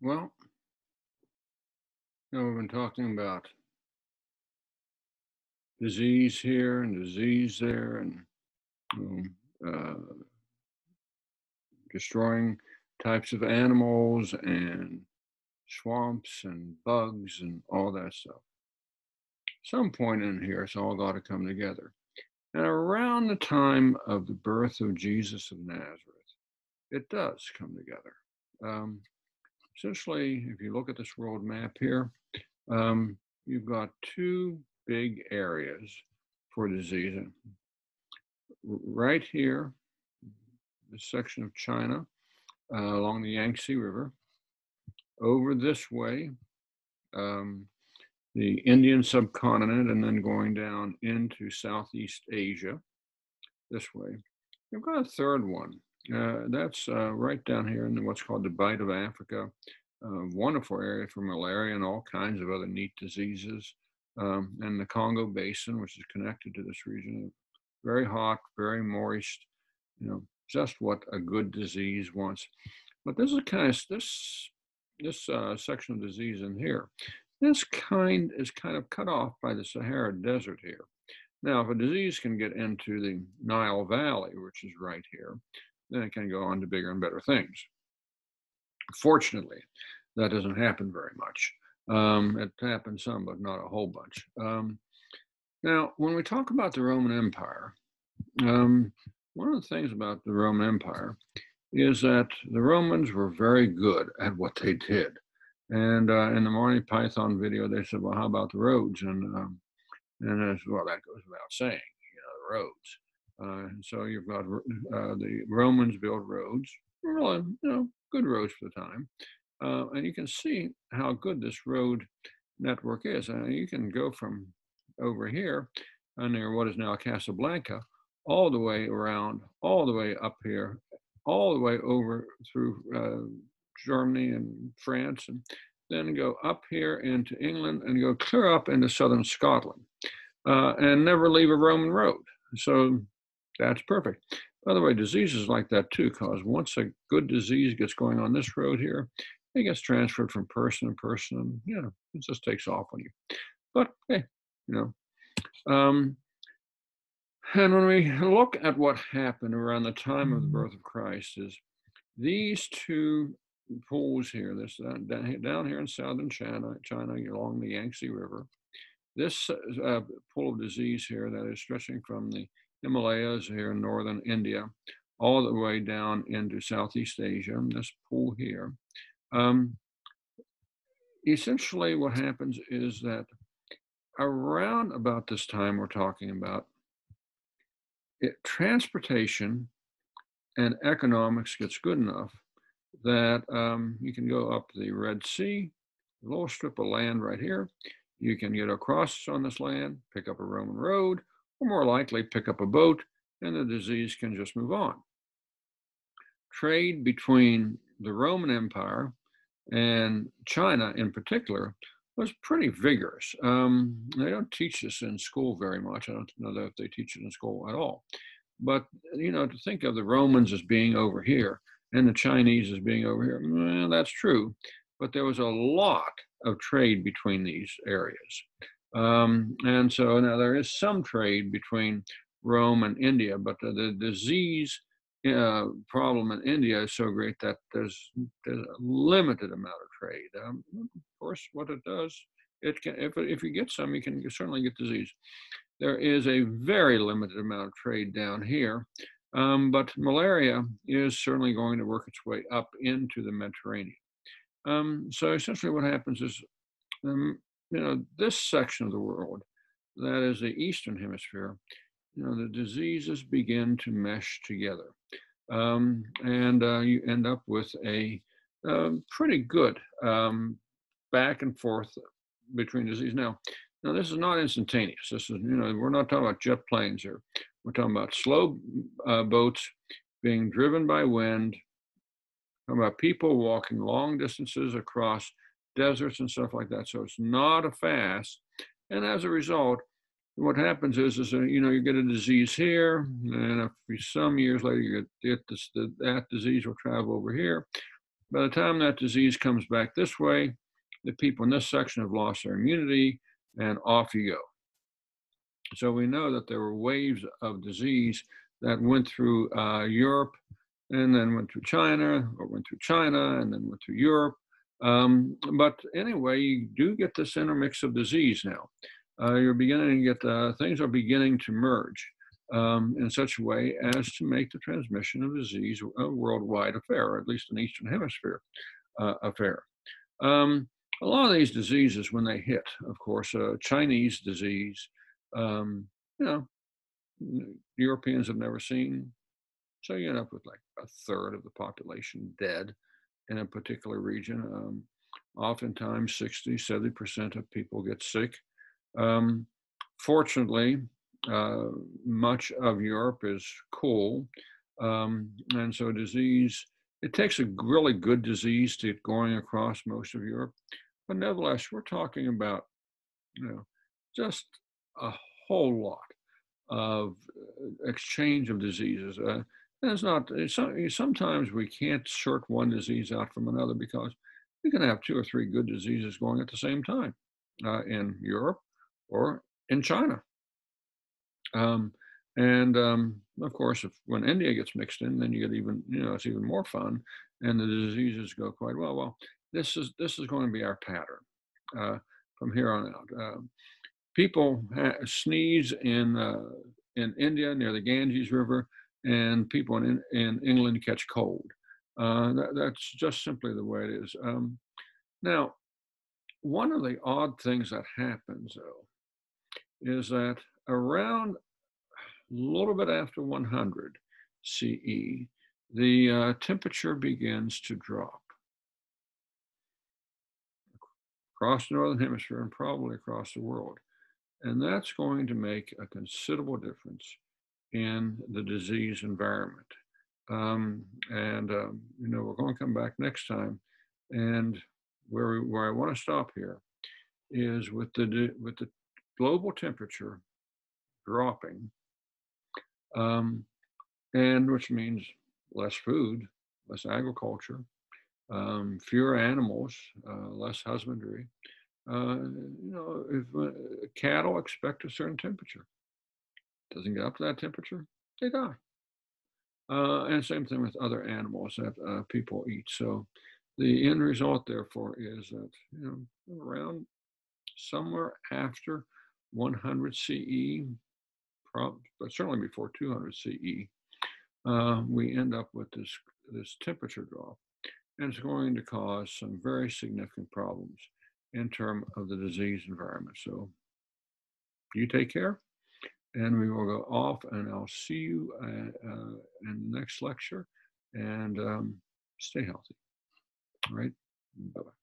Well, we've been talking about disease here and disease there, and um, uh, destroying types of animals and swamps and bugs and all that stuff. Some point in here, it's all got to come together. And around the time of the birth of Jesus of Nazareth, it does come together. Um, Essentially, if you look at this world map here, you've got two big areas for disease. Right here, this section of China along the Yangtze River. Over this way, um, the Indian subcontinent, and then going down into Southeast Asia this way. We've got a third one. That's right down here in what's called the Bight of Africa. Wonderful area for malaria and all kinds of other neat diseases. And the Congo Basin, which is connected to this region, very hot, very moist, just what a good disease wants. But this is kind of this section of disease in here. This kind is kind of cut off by the Sahara Desert here. Now, if a disease can get into the Nile Valley, which is right here, then it can go on to bigger and better things. Fortunately, that doesn't happen very much. It happens some, but not a whole bunch. Now, when we talk about the Roman Empire, one of the things about the Roman Empire is that the Romans were very good at what they did. And in the Monty Python video, they said, "Well, how about the roads?" And as well, that goes without saying, the roads. And so you've got the Romans built roads, really, good roads for the time. And you can see how good this road network is. You can go from over here near what is now Casablanca, all the way around, all the way up here, all the way over through Germany and France, and then go up here into England and go clear up into southern Scotland, and never leave a Roman road. So that's perfect. By the way, diseases like that too, because once a good disease gets going on this road here, it gets transferred from person to person, and it just takes off on you. But hey, you know. Um, and when we look at what happened around the time of the birth of Christ, is these two pools here, this down here in southern China along the Yangtze River, this pool of disease here that is stretching from the Himalayas here in northern India all the way down into Southeast Asia, this pool here. Essentially what happens is that around about this time we're talking about, transportation and economics gets good enough that you can go up the Red Sea, a little strip of land right here. You can get across on this land, pick up a Roman road, or more likely pick up a boat, and the disease can just move on. Trade between the Roman Empire and China in particular was pretty vigorous. They don't teach this in school very much. I don't know if they teach it in school at all. But, to think of the Romans as being over here and the Chinese as being over here, well, that's true. But there was a lot of trade between these areas. And so now there is some trade between Rome and India, but the disease problem in India is so great that there's a limited amount of trade. Of course, what it does, it can, if you get some, you can certainly get disease. There is a very limited amount of trade down here, but malaria is certainly going to work its way up into the Mediterranean. So essentially what happens is, this section of the world, that is the Eastern Hemisphere, the diseases begin to mesh together. And you end up with a pretty good back and forth between disease. Now, this is not instantaneous. This is, we're not talking about jet planes here. We're talking about slow boats being driven by wind, talking about people walking long distances across deserts and stuff like that. So it's not a fast. And as a result, what happens is you get a disease here, and some years later you get that disease will travel over here. by the time that disease comes back this way, the people in this section have lost their immunity, and off you go. So we know that there were waves of disease that went through Europe and then went through China, or went through China and then went through Europe. But anyway, you do get this intermix of disease now. You're beginning to get things are beginning to merge in such a way as to make the transmission of disease a worldwide affair, or at least an Eastern Hemisphere affair. Um, a lot of these diseases, when they hit, of course, Chinese disease, um, you know, Europeans have never seen. So you end up with like a third of the population dead in a particular region. Oftentimes, 60, 70% of people get sick. Um, Fortunately, uh, much of Europe is cool. And so disease, it takes a really good disease to get going across most of Europe. But nevertheless, we're talking about, you know, just a whole lot of exchange of diseases. And it's not, sometimes we can't sort one disease out from another because we can have two or three good diseases going at the same time in Europe or in China. Um, and of course, if when India gets mixed in, then you get even, it's even more fun, and the diseases go quite well. Well, this is going to be our pattern uh, from here on out. People sneeze in India near the Ganges River, and people in England catch cold. That's just simply the way it is. Now, one of the odd things that happens, though, is that around a little bit after 100 CE, the temperature begins to drop across the northern hemisphere and probably across the world. And that's going to make a considerable difference in the disease environment. We're going to come back next time. And where I want to stop here is with the global temperature dropping, um, and which means less food, less agriculture, fewer animals, less husbandry. If cattle expect a certain temperature, doesn't get up to that temperature, they die. And same thing with other animals that people eat. So the end result, therefore, is that around somewhere after 100 CE, but certainly before 200 CE, we end up with this temperature drop, and it's going to cause some very significant problems in terms of the disease environment. So you take care, and we will go off, and I'll see you in the next lecture, and stay healthy. All right. Bye-bye.